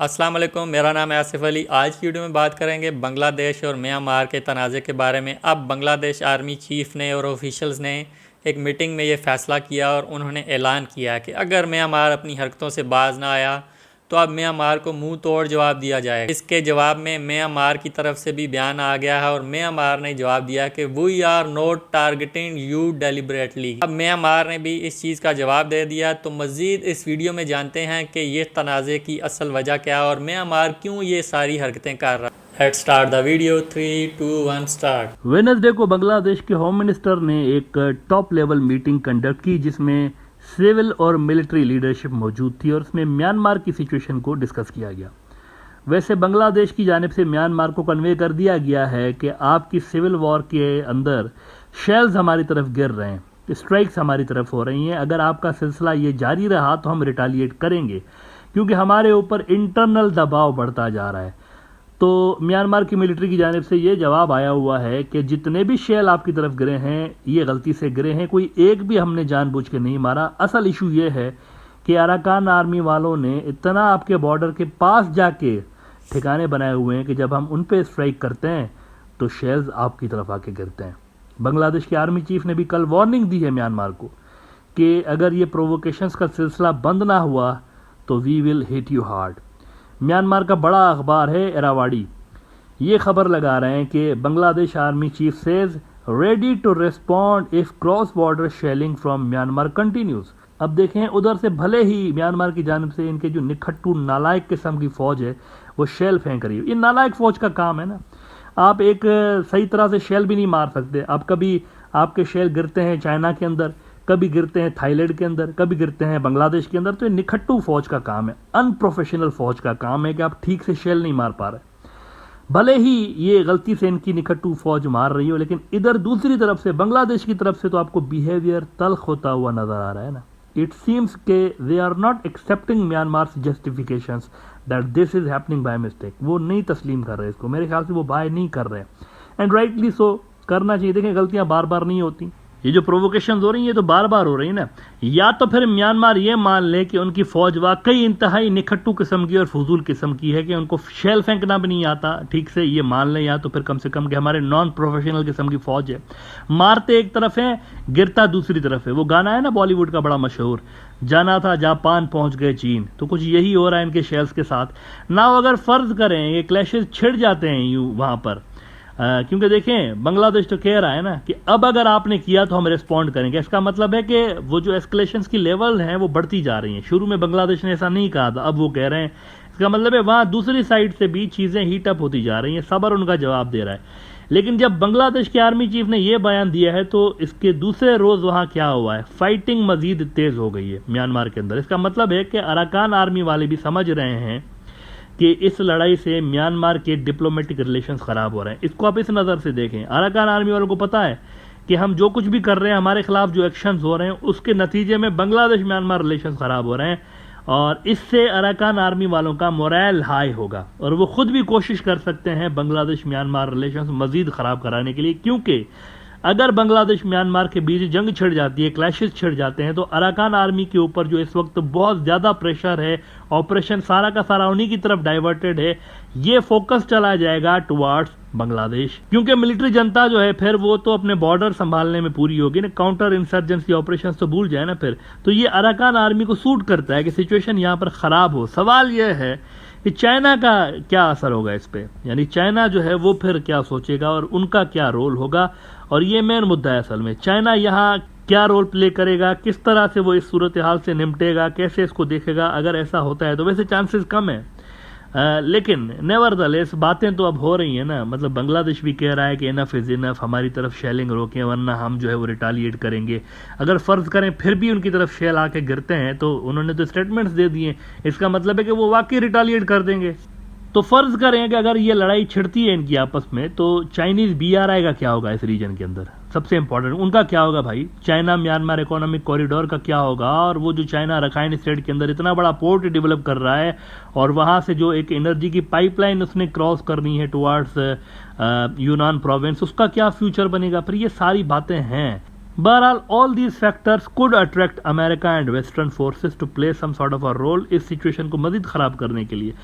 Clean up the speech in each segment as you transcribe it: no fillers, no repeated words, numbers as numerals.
अस्सलाम वालेकुम, मेरा नाम है आसिफ अली। आज की वीडियो में बात करेंगे बांग्लादेश और म्यांमार के तनाज़े के बारे में। अब बांग्लादेश आर्मी चीफ़ ने और ऑफिशियल्स ने एक मीटिंग में ये फ़ैसला किया और उन्होंने ऐलान किया कि अगर म्यांमार अपनी हरकतों से बाज ना आया तो अब म्यांमार को मुंह तोड़ जवाब दिया जाएगा। इसके जवाब में म्यांमार की तरफ से भी बयान आ गया है और म्यांमार ने जवाब दिया कि we are not targeting you deliberately. अब म्यांमार ने भी इस चीज़ का जवाब दे दिया। तो मज़ीद इस वीडियो में जानते हैं कि ये तनाज़े की असल वजह क्या है और म्यांमार क्यों ये सारी हरकतें कर रहा है। Let's start the video. 3, 2, 1 start. Wednesday को बांग्लादेश के होम मिनिस्टर ने एक टॉप लेवल मीटिंग कंडक्ट की जिसमें सिविल और मिलिट्री लीडरशिप मौजूद थी और उसमें म्यांमार की सिचुएशन को डिस्कस किया गया। वैसे बांग्लादेश की जानिब से म्यांमार को कन्वे कर दिया गया है कि आपकी सिविल वॉर के अंदर शेल्स हमारी तरफ गिर रहे हैं, स्ट्राइक्स हमारी तरफ हो रही हैं। अगर आपका सिलसिला ये जारी रहा तो हम रिटालिएट करेंगे क्योंकि हमारे ऊपर इंटरनल दबाव बढ़ता जा रहा है। तो म्यांमार की मिलिट्री की जानिब से ये जवाब आया हुआ है कि जितने भी शेल आपकी तरफ गिरे हैं ये गलती से गिरे हैं, कोई एक भी हमने जानबूझ के नहीं मारा। असल इशू ये है कि अराकान आर्मी वालों ने इतना आपके बॉर्डर के पास जाके ठिकाने बनाए हुए हैं कि जब हम उन पे स्ट्राइक करते हैं तो शेल्स आपकी तरफ आके गिरते हैं। बांग्लादेश के आर्मी चीफ ने भी कल वार्निंग दी है म्यांमार को कि अगर ये प्रोवोकेशंस का सिलसिला बंद ना हुआ तो we will hit you hard. Myanmar का बड़ा अखबार है इरावाड़ी, ये खबर लगा रहे हैं कि Bangladesh army chief says ready to respond if cross border shelling from Myanmar continues. अब देखें, उधर से भले ही म्यांमार की जानिब से इनके जो निखट्टू नालायक किस्म की फौज है वो शेल फेंक रही है। ये नालायक फौज का काम है ना, आप एक सही तरह से शेल भी नहीं मार सकते। अब कभी आपके शेल गिरते हैं चाइना के अंदर, कभी गिरते हैं थाईलैंड के अंदर, कभी गिरते हैं बांग्लादेश के अंदर। तो ये निखट्टू फौज का काम है, अनप्रोफेशनल फौज का काम है कि आप ठीक से शेल नहीं मार पा रहे। भले ही ये गलती से इनकी निखट्टू फौज मार रही हो, लेकिन इधर दूसरी तरफ से बांग्लादेश की तरफ से तो आपको बिहेवियर तल्ख होता हुआ नजर आ रहा है ना। इट सीम्स के they are not accepting Myanmar justifications that this is happening by mistake. वो नहीं तस्लीम कर रहे इसको, मेरे ख्याल से वो बाय नहीं कर रहे एंड राइटली सो करना चाहिए। देखें, गलतियां बार बार नहीं होती, ये जो प्रोवोकेशन हो रही है तो बार बार हो रही है ना। या तो फिर म्यांमार ये मान ले कि उनकी फौज वाकई इंतहाई निखट्टू किस्म की और फजूल किस्म की है कि उनको शेल फेंकना भी नहीं आता ठीक से, ये मान ले। या तो फिर कम से कम कि हमारे नॉन प्रोफेशनल किस्म की फौज है, मारते एक तरफ है गिरता दूसरी तरफ है। वो गाना है ना बॉलीवुड का बड़ा मशहूर, जाना था जापान पहुंच गए चीन। तो कुछ यही हो रहा है इनके शेल्स के साथ ना। अगर फर्ज करें ये क्लैशेस छिड़ जाते हैं यूं वहां पर, क्योंकि देखें बांग्लादेश तो कह रहा है ना कि अब अगर आपने किया तो हम रिस्पॉन्ड करेंगे। इसका मतलब है कि वो जो एस्केलेशंस की लेवल हैं वो बढ़ती जा रही हैं। शुरू में बांग्लादेश ने ऐसा नहीं कहा था, अब वो कह रहे हैं। इसका मतलब है वहाँ दूसरी साइड से भी चीज़ें हीट अप होती जा रही हैं। सबर उनका जवाब दे रहा है। लेकिन जब बांग्लादेश के आर्मी चीफ ने यह बयान दिया है तो इसके दूसरे रोज़ वहाँ क्या हुआ है, फाइटिंग मजीद तेज़ हो गई है म्यांमार के अंदर। इसका मतलब है कि अराकान आर्मी वाले भी समझ रहे हैं कि इस लड़ाई से म्यांमार के डिप्लोमेटिक रिलेशंस खराब हो रहे हैं। इसको आप इस नज़र से देखें, अराकान आर्मी वालों को पता है कि हम जो कुछ भी कर रहे हैं, हमारे खिलाफ जो एक्शंस हो रहे हैं, उसके नतीजे में बांग्लादेश म्यांमार रिलेशंस खराब हो रहे हैं और इससे अराकान आर्मी वालों का मोरल हाई होगा और वो खुद भी कोशिश कर सकते हैं बांग्लादेश म्यांमार रिलेशंस मजीद ख़राब कराने के लिए। क्योंकि अगर बांग्लादेश म्यांमार के बीच जंग छिड़ जाती है, क्लैशेस छिड़ जाते हैं, तो अराकान आर्मी के ऊपर जो इस वक्त बहुत ज़्यादा प्रेशर है, ऑपरेशन सारा का सारा उन्हीं की तरफ डाइवर्टेड है, ये फोकस चला जाएगा टुवार्ड्स बांग्लादेश। क्योंकि मिलिट्री जनता जो है फिर वो तो अपने बॉर्डर संभालने में पूरी होगी ना, काउंटर इंसर्जेंसी ऑपरेशन तो भूल जाए ना फिर। तो ये अराकान आर्मी को सूट करता है कि सिचुएशन यहाँ पर ख़राब हो। सवाल यह है कि चाइना का क्या असर होगा इस पर, यानी चाइना जो है वो फिर क्या सोचेगा और उनका क्या रोल होगा। और ये मेन मुद्दा है असल में, चाइना यहाँ क्या रोल प्ले करेगा, किस तरह से वो इस सूरत हाल से निपटेगा, कैसे इसको देखेगा। अगर ऐसा होता है तो वैसे चांसेस कम है, लेकिन नेवरदलेस बातें तो अब हो रही हैं ना। मतलब बांग्लादेश भी कह रहा है कि इनफ इज़ इनफ, हमारी तरफ शेलिंग रोकें वरना हम जो है वो रिटालिएट करेंगे। अगर फ़र्ज़ करें फिर भी उनकी तरफ शेल आके गिरते हैं तो उन्होंने तो स्टेटमेंट्स दे दिए, इसका मतलब है कि वो वाकई रिटालिएट कर देंगे। तो फ़र्ज़ करें कि अगर ये लड़ाई छिड़ती है इनकी आपस में तो चाइनीज़ BRI का क्या होगा इस रीजन के अंदर, सबसे इंपॉर्टेंट उनका क्या होगा भाई। चाइना म्यांमार इकोनॉमिक कॉरिडोर का क्या होगा, और वो जो चाइना रखाइन स्टेट के अंदर इतना बड़ा पोर्ट डेवलप कर रहा है और वहाँ से जो एक एनर्जी की पाइपलाइन उसने क्रॉस करनी है टुवार्ड्स यूनान प्रोविंस, उसका क्या फ्यूचर बनेगा। फिर ये सारी बातें हैं बहरहाल all these factors could attract America and western forces to play some sort of a role इस सिचुएशन को मजीद ख़राब करने के लिए।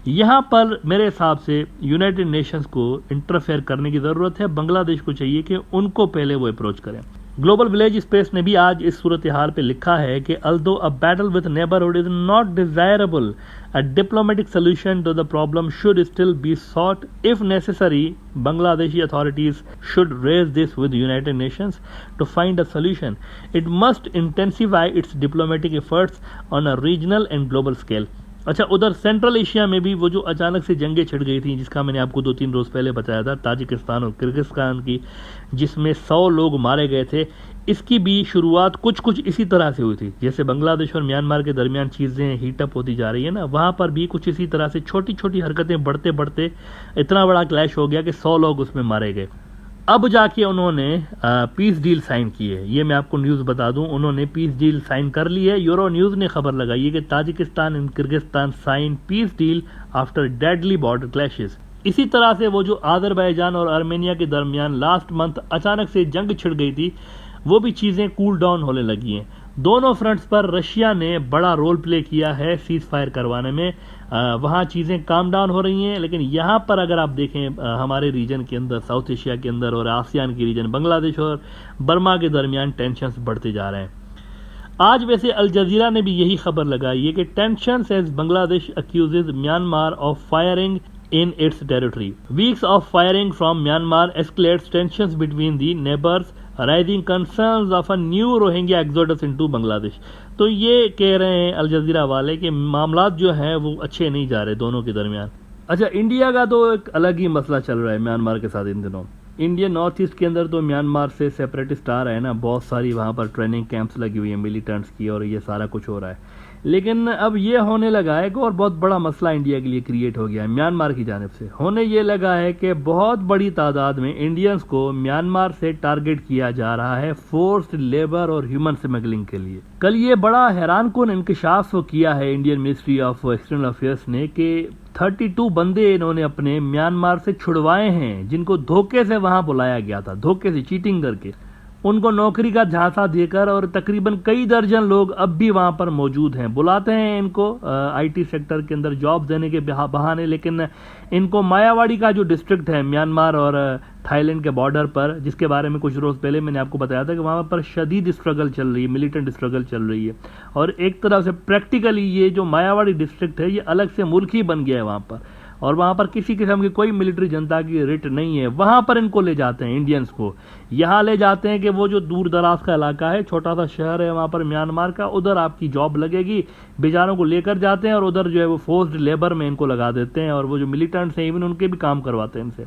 यहाँ पर मेरे हिसाब से यूनाइटेड नेशंस को इंटरफेयर करने की ज़रूरत है। बांग्लादेश को चाहिए कि उनको पहले वो अप्रोच करें। ग्लोबल विलेज स्पेस ने भी आज इस सूरत हाल पे लिखा है कि although a battle with neighbourhood is not desirable, a diplomatic solution to the problem should still be sought if necessary. Bangladeshi authorities should raise this with United Nations to find a solution. It must intensify its diplomatic efforts on a regional and global scale. अच्छा, उधर central Asia में भी वो जो अचानक से जंगें छिड़ गई थी, जिसका मैंने आपको 2-3 रोज़ पहले बताया था, ताजिकिस्तान और किर्गिस्तान की, जिसमें 100 लोग मारे गए थे, इसकी भी शुरुआत कुछ इसी तरह से हुई थी। जैसे बांग्लादेश और म्यांमार के दरमियान चीज़ें हीटअप होती जा रही है ना, वहाँ पर भी कुछ इसी तरह से छोटी छोटी हरकतें बढ़ते बढ़ते इतना बड़ा क्लैश हो गया कि 100 लोग उसमें मारे गए। अब जाके उन्होंने पीस डील साइन की है। ये मैं आपको न्यूज़ बता दूं, उन्होंने पीस डील साइन कर ली है। यूरो न्यूज़ ने खबर लगाई है कि Tajikistan and Kyrgyzstan sign peace deal after deadly border clashes. इसी तरह से वो जो आज़रबाईजान और आर्मेनिया के दरमियान लास्ट मंथ अचानक से जंग छिड़ गई थी, वो भी चीज़ें कूल डाउन होने लगी हैं। दोनों फ्रंट्स पर रशिया ने बड़ा रोल प्ले किया है सीज़ फायर करवाने में। वहाँ चीज़ें काम डाउन हो रही हैं। लेकिन यहाँ पर अगर आप देखें हमारे रीजन के अंदर, साउथ एशिया के अंदर और आसियान के रीजन, बांग्लादेश और बर्मा के दरमियान टेंशन्स बढ़ते जा रहे हैं। आज वैसे अल जजीरा ने भी यही खबर लगाई है कि tensions as Bangladesh accuses Myanmar of firing in its territory. Weeks of firing from Myanmar escalates tensions between the neighbors, raising concerns of a new Rohingya exodus into Bangladesh. तो ये कह रहे हैं अल जजीरा वाले कि मामलात जो हैं वो अच्छे नहीं जा रहे दोनों के दरमियान। अच्छा, इंडिया का तो एक अलग ही मसला चल रहा है म्यांमार के साथ इन दिनों। इंडियन नॉर्थ ईस्ट के अंदर तो म्यांमार से सेपरेटिस्ट आ रहे हैं ना, बहुत सारी वहाँ पर ट्रेनिंग कैंप्स लगी हुई है मिलिटेंट्स की, और ये सारा कुछ हो रहा है। लेकिन अब ये होने लगा है कि और बहुत बड़ा मसला इंडिया के लिए क्रिएट हो गया है म्यांमार की जानिब से। होने ये लगा है कि बहुत बड़ी तादाद में इंडियंस को म्यांमार से टारगेट किया जा रहा है फोर्स्ड लेबर और ह्यूमन स्मगलिंग के लिए। कल ये बड़ा हैरानकुन इंकशाफ किया है Indian ministry of external affairs ने कि 32 बंदे इन्होंने अपने म्यांमार से छुड़वाए हैं, जिनको धोखे से वहां बुलाया गया था, धोखे से चीटिंग करके उनको नौकरी का झांसा देकर। और तकरीबन कई दर्जन लोग अब भी वहां पर मौजूद हैं। बुलाते हैं इनको आईटी सेक्टर के अंदर जॉब देने के बहाने, लेकिन इनको मायावाड़ी का जो डिस्ट्रिक्ट है म्यांमार और थाईलैंड के बॉर्डर पर, जिसके बारे में कुछ रोज़ पहले मैंने आपको बताया था कि वहाँ पर शदीद स्ट्रगल चल रही है, मिलिटेंट स्ट्रगल चल रही है। और एक तरह से प्रैक्टिकली ये जो मायावाड़ी डिस्ट्रिक्ट है ये अलग से मुल्क ही बन गया है वहाँ पर, और वहाँ पर किसी किस्म की कोई मिलिट्री जनता की रिट नहीं है। वहाँ पर इनको ले जाते हैं, इंडियंस को यहाँ ले जाते हैं कि वो जो दूर दराज का इलाका है, छोटा सा शहर है वहाँ पर म्यांमार का, उधर आपकी जॉब लगेगी। बेचारों को लेकर जाते हैं और उधर जो है वो फोर्स्ड लेबर में इनको लगा देते हैं, और वो जो मिलिटेंट्स हैं इवन उनके भी काम करवाते हैं इनसे।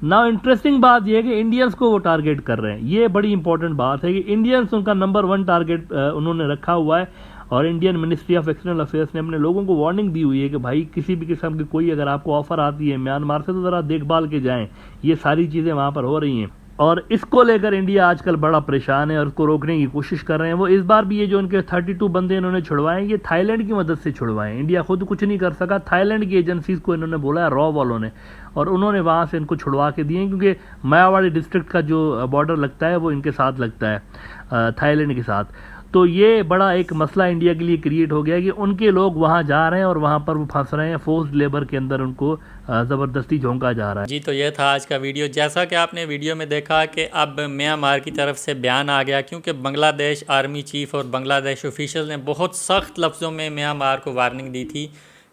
नाउ इंटरेस्टिंग बात यह है कि इंडियंस को वो टारगेट कर रहे हैं। ये बड़ी इंपॉर्टेंट बात है कि इंडियंस उनका नंबर 1 टारगेट उन्होंने रखा हुआ है। और Indian ministry of external affairs ने अपने लोगों को वार्निंग दी हुई है कि भाई किसी भी किस्म की कोई अगर आपको ऑफर आती है म्यांमार से तो ज़रा देखभाल के जाएं, ये सारी चीज़ें वहाँ पर हो रही हैं। और इसको लेकर इंडिया आजकल बड़ा परेशान है और उसको रोकने की कोशिश कर रहे हैं। वो इस बार भी ये जो उनके 32 बंदे इन्होंने छुड़वाए, ये थाईलैंड की मदद से छुड़वाए। इंडिया खुद कुछ नहीं कर सका, थाईलैंड की एजेंसीज को इन्होंने बोला है, रॉ वालों ने, और उन्होंने वहाँ से इनको छुड़वा के दिए, क्योंकि मायावाड़ी डिस्ट्रिक्ट का जो बॉर्डर लगता है वो इनके साथ लगता है, थाईलैंड के साथ। तो ये बड़ा एक मसला इंडिया के लिए क्रिएट हो गया है कि उनके लोग वहाँ जा रहे हैं और वहाँ पर वो फंस रहे हैं, फोर्स्ड लेबर के अंदर उनको ज़बरदस्ती झोंका जा रहा है। जी, तो ये था आज का वीडियो। जैसा कि आपने वीडियो में देखा कि अब म्यांमार की तरफ से बयान आ गया, क्योंकि बांग्लादेश आर्मी चीफ और बांग्लादेश ऑफिशियल ने बहुत सख्त लफ्ज़ों में म्यांमार को वार्निंग दी थी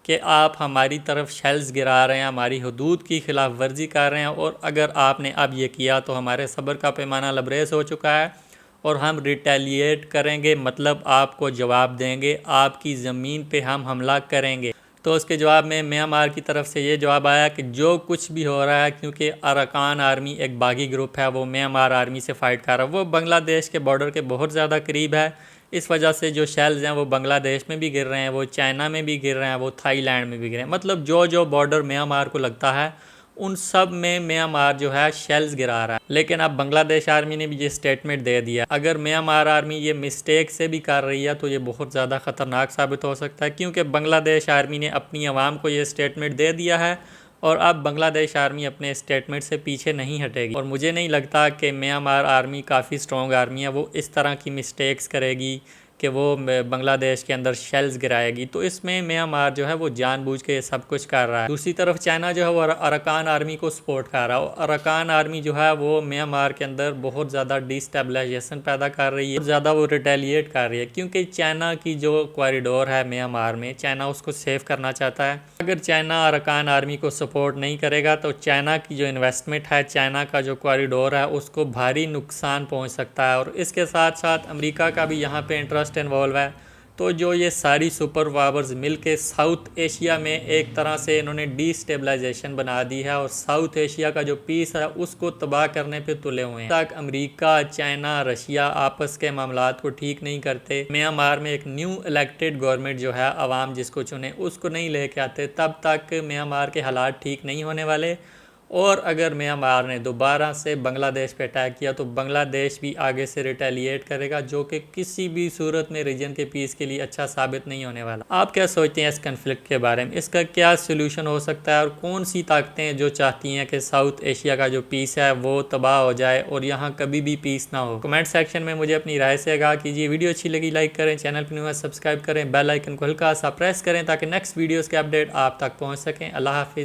कि आप हमारी तरफ शेल्स गिरा रहे हैं, हमारी हदूद की खिलाफ वर्जी कर रहे हैं, और अगर आपने अब ये किया तो हमारे सब्र का पैमाना लबरेज हो चुका है और हम रिटेलिएट करेंगे, मतलब आपको जवाब देंगे, आपकी ज़मीन पे हम हमला करेंगे। तो उसके जवाब में म्यांमार की तरफ से ये जवाब आया कि जो कुछ भी हो रहा है, क्योंकि अरकान आर्मी एक बागी ग्रुप है, वो म्यांमार आर्मी से फ़ाइट कर रहा है, वो बांग्लादेश के बॉर्डर के बहुत ज़्यादा करीब है। इस वजह से जो शेल्स हैं वो बांग्लादेश में भी गिर रहे हैं, वो चाइना में भी गिर रहे हैं, वो थाईलैंड में भी गिर रहे हैं। मतलब जो जो बॉर्डर म्यांमार को लगता है उन सब में म्यांमार जो है शेल्स गिरा रहा है। लेकिन अब बांग्लादेश आर्मी ने भी ये स्टेटमेंट दे दिया। अगर म्यांमार आर्मी ये मिस्टेक से भी कर रही है तो ये बहुत ज़्यादा ख़तरनाक साबित हो सकता है, क्योंकि बांग्लादेश आर्मी ने अपनी आवाम को ये स्टेटमेंट दे दिया है और अब बांग्लादेश आर्मी अपने स्टेटमेंट से पीछे नहीं हटेगी और मुझे नहीं लगता कि म्यांमार आर्मी काफ़ी स्ट्रॉन्ग आर्मी है, वो इस तरह की मिस्टेक्स करेगी कि वो बांग्लादेश के अंदर शेल्स गिराएगी। तो इसमें म्यांमार जो है वो जानबूझ के ये सब कुछ कर रहा है। दूसरी तरफ चाइना जो है वो अराकान आर्मी को सपोर्ट कर रहा है और अराकान आर्मी जो है वो म्यांमार के अंदर बहुत ज़्यादा डिस्टेबलाइजेशन पैदा कर रही है, बहुत ज़्यादा वो रिटेलिएट कर रही है, क्योंकि चाइना की जो कॉरिडोर है म्यांमार में, चाइना उसको सेव करना चाहता है। अगर चाइना अराकान आर्मी को सपोर्ट नहीं करेगा तो चाइना की जो इन्वेस्टमेंट है, चाइना का जो कॉरिडोर है, उसको भारी नुकसान पहुँच सकता है। और इसके साथ साथ अमेरिका का भी यहाँ पे इंटरेस्ट इन्वॉल्व है। तो जो ये सारी सुपर पावर्स मिलके साउथ एशिया में एक तरह से इन्होंने डिस्टेबलाइजेशन बना दी है और साउथ एशिया का जो पीस है उसको तबाह करने पे तुले हुए हैं। तक अमेरिका, चाइना, रशिया आपस के मामलात को ठीक नहीं करते, म्यांमार में एक न्यू इलेक्टेड गवर्नमेंट जो है, अवाम जिसको चुने उसको नहीं लेके आते, तब तक म्यांमार के हालात ठीक नहीं होने वाले। और अगर म्यांमार ने दोबारा से बांग्लादेश पे अटैक किया तो बांग्लादेश भी आगे से रिटेलिएट करेगा, जो कि किसी भी सूरत में रीजन के पीस के लिए अच्छा साबित नहीं होने वाला। आप क्या सोचते हैं इस कन्फ्लिक्ट के बारे में? इसका क्या सोल्यूशन हो सकता है और कौन सी ताकतें जो चाहती हैं कि साउथ एशिया का जो पीस है वो तबाह हो जाए और यहाँ कभी भी पीस ना हो? कमेंट सेक्शन में मुझे अपनी राय से आगाह कीजिए। वीडियो अच्छी लगी लाइक करें, चैनल पर न्यू है सब्सक्राइब करें, बेल आइकन को हल्का सा प्रेस करें ताकि नेक्स्ट वीडियोज़ के अपडेट आप तक पहुँच सकें। अल्लाह हाफिज़।